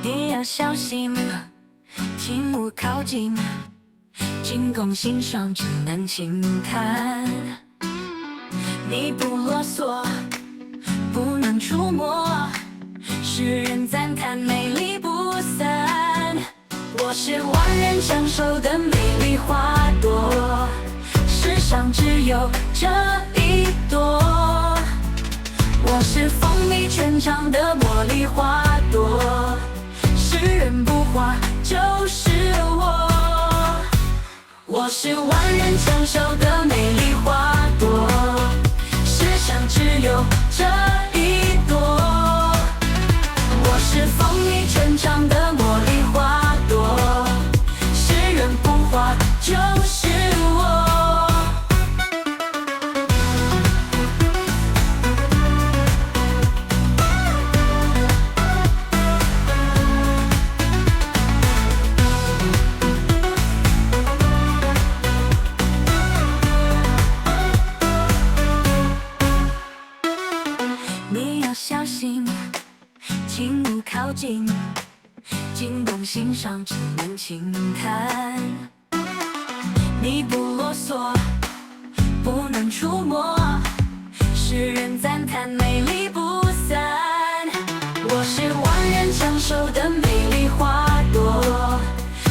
你要小心，请勿靠近，仅供欣赏，只能轻看。你不啰嗦，不能触摸，世人赞叹美丽不散。我是万人抢手的美丽花朵，世上只有这一朵。我是风靡全场的茉莉花朵，世人不花就是我。我是万人抢手的美丽花朵，世上只有这一朵。我是风靡全场的茉莉花朵，世人不花就是我。你要小心，请勿靠近，仅供欣赏，只能轻看。你不啰嗦，不能触摸，世人赞叹美丽不散。我是万人抢手的美丽花朵，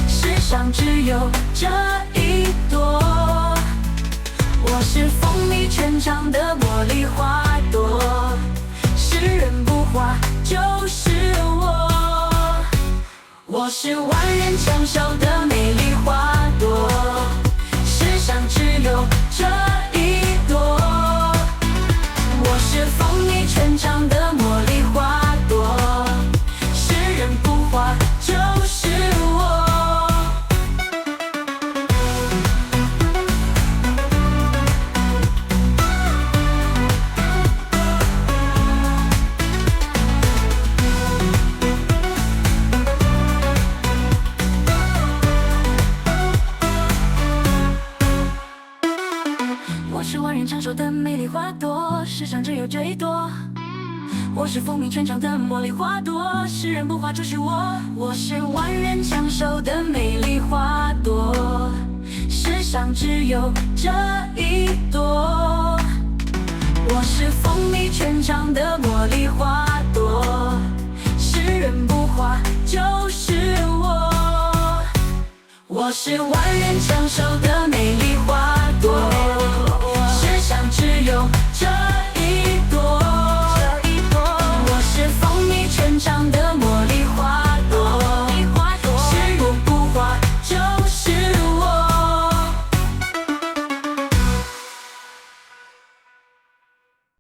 世上只有这一朵。我是风靡全场的茉莉花朵，世人不花就是我。我是万人抢手的美丽花朵，世上只有这一朵。我是风靡全场的茉莉花朵，世人不花就是我。我是万人抢手的美丽花朵，世上只有这一朵。我是风靡全场的茉莉花朵，世人不花就是我。我是万人抢手的美丽花朵，世上只有这一朵。我是风靡全场的茉莉花朵，世人不花就是我。我是万人抢手的美丽花朵，世上只有这